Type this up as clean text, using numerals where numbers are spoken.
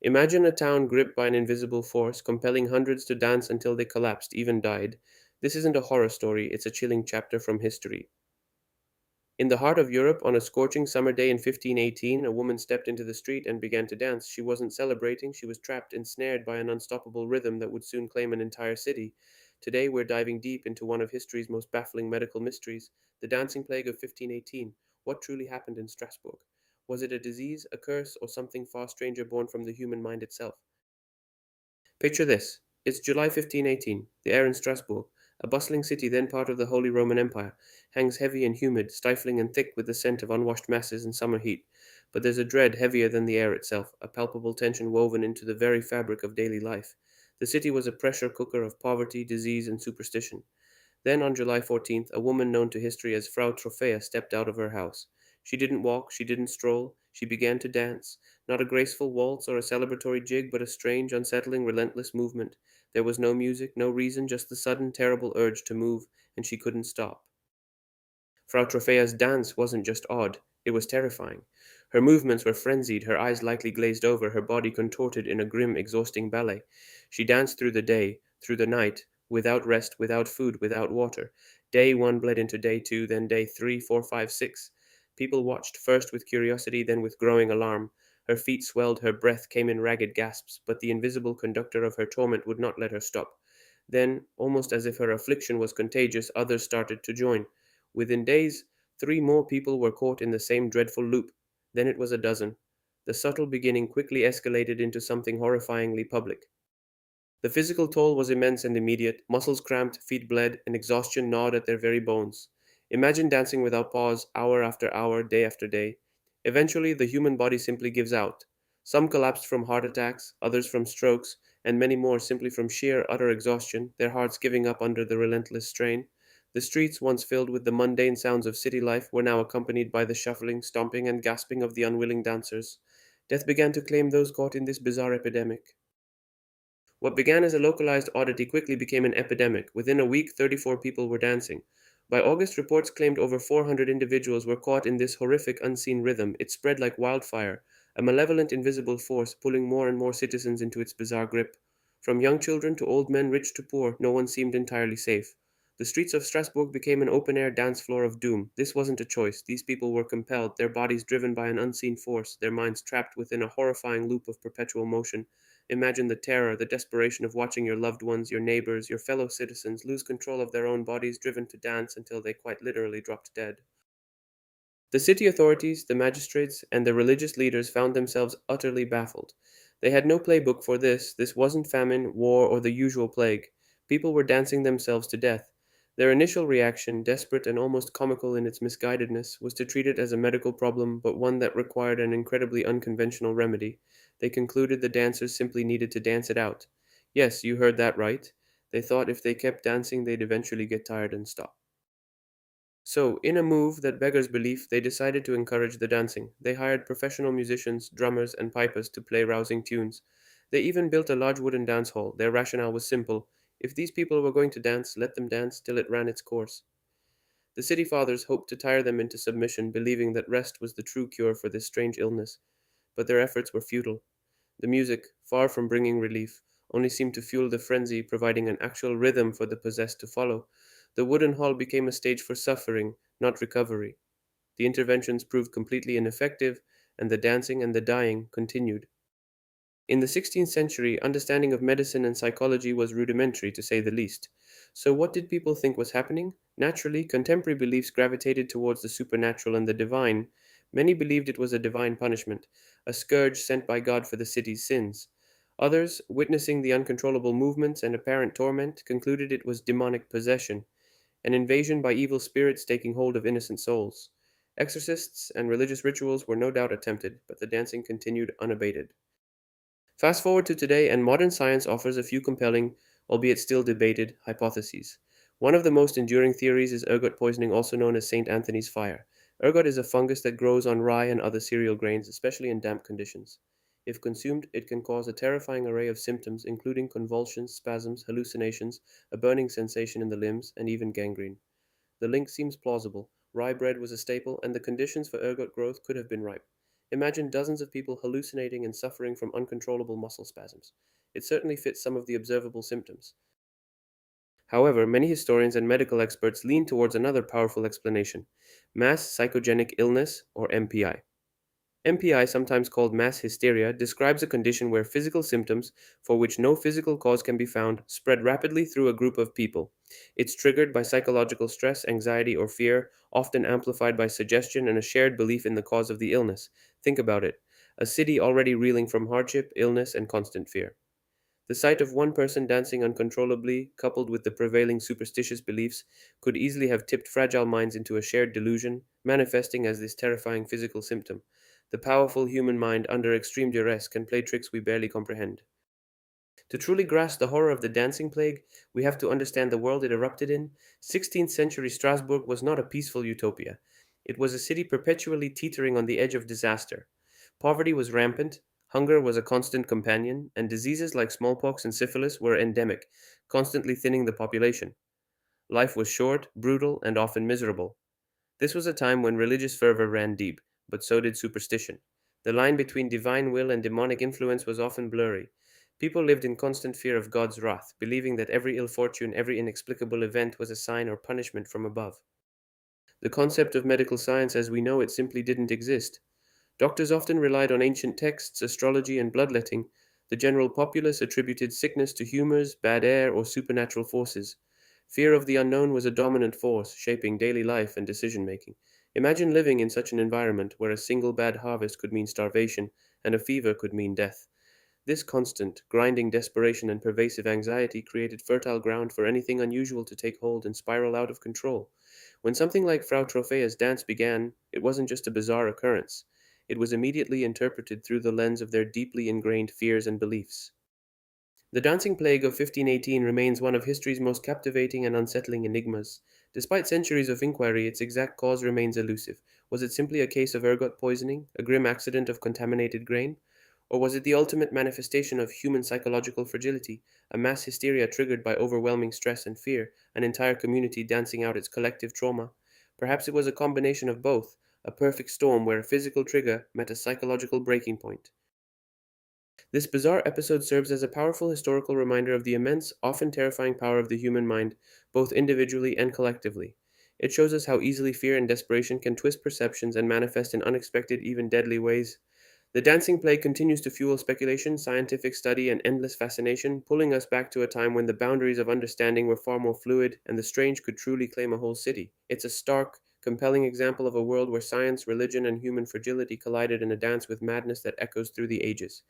Imagine a town gripped by an invisible force, compelling hundreds to dance until they collapsed, even died. This isn't a horror story, it's a chilling chapter from history. In the heart of Europe, on a scorching summer day in 1518, a woman stepped into the street and began to dance. She wasn't celebrating, she was trapped, ensnared by an unstoppable rhythm that would soon claim an entire city. Today, we're diving deep into one of history's most baffling medical mysteries, the dancing plague of 1518. What truly happened in Strasbourg? Was it a disease, a curse, or something far stranger born from the human mind itself? Picture this. It's July 1518. The air in Strasbourg, a bustling city then part of the Holy Roman Empire, hangs heavy and humid, stifling and thick with the scent of unwashed masses and summer heat. But there's a dread heavier than the air itself, a palpable tension woven into the very fabric of daily life. The city was a pressure cooker of poverty, disease, and superstition. Then, on July 14th, a woman known to history as Frau Trophea stepped out of her house. She didn't walk, she didn't stroll, she began to dance. Not a graceful waltz or a celebratory jig, but a strange, unsettling, relentless movement. There was no music, no reason, just the sudden, terrible urge to move, and she couldn't stop. Frau Trophea's dance wasn't just odd, it was terrifying. Her movements were frenzied, her eyes lightly glazed over, her body contorted in a grim, exhausting ballet. She danced through the day, through the night, without rest, without food, without water. Day one bled into day two, then day three, four, five, six. People watched, first with curiosity, then with growing alarm. Her feet swelled, her breath came in ragged gasps, but the invisible conductor of her torment would not let her stop. Then, almost as if her affliction was contagious, others started to join. Within days, three more people were caught in the same dreadful loop. Then it was a dozen. The subtle beginning quickly escalated into something horrifyingly public. The physical toll was immense and immediate. Muscles cramped, feet bled, and exhaustion gnawed at their very bones. Imagine dancing without pause, hour after hour, day after day. Eventually, the human body simply gives out. Some collapsed from heart attacks, others from strokes, and many more simply from sheer, utter exhaustion, their hearts giving up under the relentless strain. The streets, once filled with the mundane sounds of city life, were now accompanied by the shuffling, stomping, and gasping of the unwilling dancers. Death began to claim those caught in this bizarre epidemic. What began as a localized oddity quickly became an epidemic. Within a week, 34 people were dancing. By August, reports claimed over 400 individuals were caught in this horrific unseen rhythm. It spread like wildfire, a malevolent invisible force pulling more and more citizens into its bizarre grip. From young children to old men, rich to poor, no one seemed entirely safe. The streets of Strasbourg became an open air dance floor of doom. This wasn't a choice. These people were compelled, their bodies driven by an unseen force, their minds trapped within a horrifying loop of perpetual motion. Imagine the terror, the desperation of watching your loved ones, your neighbors, your fellow citizens lose control of their own bodies, driven to dance until they quite literally dropped dead. The city authorities, the magistrates, and the religious leaders found themselves utterly baffled. They had no playbook for this. This wasn't famine, war, or the usual plague. People were dancing themselves to death. Their initial reaction, desperate and almost comical in its misguidedness, was to treat it as a medical problem, but one that required an incredibly unconventional remedy. They concluded the dancers simply needed to dance it out. Yes, you heard that right. They thought if they kept dancing, they'd eventually get tired and stop. So, in a move that beggars belief, they decided to encourage the dancing. They hired professional musicians, drummers, and pipers to play rousing tunes. They even built a large wooden dance hall. Their rationale was simple: if these people were going to dance, let them dance till it ran its course. The city fathers hoped to tire them into submission, believing that rest was the true cure for this strange illness. But their efforts were futile. The music, far from bringing relief, only seemed to fuel the frenzy, providing an actual rhythm for the possessed to follow. The wooden hall became a stage for suffering, not recovery. The interventions proved completely ineffective, and the dancing and the dying continued. In the 16th century, understanding of medicine and psychology was rudimentary, to say the least. So, what did people think was happening? Naturally, contemporary beliefs gravitated towards the supernatural and the divine. Many believed it was a divine punishment, a scourge sent by God for the city's sins. Others, witnessing the uncontrollable movements and apparent torment, concluded it was demonic possession, an invasion by evil spirits taking hold of innocent souls. Exorcists and religious rituals were no doubt attempted, but the dancing continued unabated. Fast forward to today, and modern science offers a few compelling, albeit still debated, hypotheses. One of the most enduring theories is ergot poisoning, also known as St. Anthony's fire. Ergot is a fungus that grows on rye and other cereal grains, especially in damp conditions. If consumed, it can cause a terrifying array of symptoms, including convulsions, spasms, hallucinations, a burning sensation in the limbs, and even gangrene. The link seems plausible. Rye bread was a staple, and the conditions for ergot growth could have been ripe. Imagine dozens of people hallucinating and suffering from uncontrollable muscle spasms. It certainly fits some of the observable symptoms. However, many historians and medical experts lean towards another powerful explanation: mass psychogenic illness, or MPI. MPI, sometimes called mass hysteria, describes a condition where physical symptoms, for which no physical cause can be found, spread rapidly through a group of people. It's triggered by psychological stress, anxiety, or fear, often amplified by suggestion and a shared belief in the cause of the illness. Think about it: a city already reeling from hardship, illness, and constant fear. The sight of one person dancing uncontrollably, coupled with the prevailing superstitious beliefs, could easily have tipped fragile minds into a shared delusion, manifesting as this terrifying physical symptom. The powerful human mind, under extreme duress, can play tricks we barely comprehend. To truly grasp the horror of the dancing plague, we have to understand the world it erupted in. 16th century Strasbourg was not a peaceful utopia. It was a city perpetually teetering on the edge of disaster. Poverty was rampant, hunger was a constant companion, and diseases like smallpox and syphilis were endemic, constantly thinning the population. Life was short, brutal, and often miserable. This was a time when religious fervor ran deep, but so did superstition. The line between divine will and demonic influence was often blurry. People lived in constant fear of God's wrath, believing that every ill fortune, every inexplicable event was a sign or punishment from above. The concept of medical science as we know it simply didn't exist. Doctors often relied on ancient texts, astrology, and bloodletting. The general populace attributed sickness to humors, bad air, or supernatural forces. Fear of the unknown was a dominant force, shaping daily life and decision making. Imagine living in such an environment where a single bad harvest could mean starvation and a fever could mean death. This constant, grinding desperation and pervasive anxiety created fertile ground for anything unusual to take hold and spiral out of control. When something like Frau Trophea's dance began, it wasn't just a bizarre occurrence. It was immediately interpreted through the lens of their deeply ingrained fears and beliefs. The dancing plague of 1518 remains one of history's most captivating and unsettling enigmas. Despite centuries of inquiry, its exact cause remains elusive. Was it simply a case of ergot poisoning, a grim accident of contaminated grain? Or was it the ultimate manifestation of human psychological fragility, a mass hysteria triggered by overwhelming stress and fear, an entire community dancing out its collective trauma? Perhaps it was a combination of both, a perfect storm where a physical trigger met a psychological breaking point. This bizarre episode serves as a powerful historical reminder of the immense, often terrifying power of the human mind, both individually and collectively. It shows us how easily fear and desperation can twist perceptions and manifest in unexpected, even deadly ways. The dancing plague continues to fuel speculation, scientific study, and endless fascination, pulling us back to a time when the boundaries of understanding were far more fluid and the strange could truly claim a whole city. It's a stark, compelling example of a world where science, religion, and human fragility collided in a dance with madness that echoes through the ages.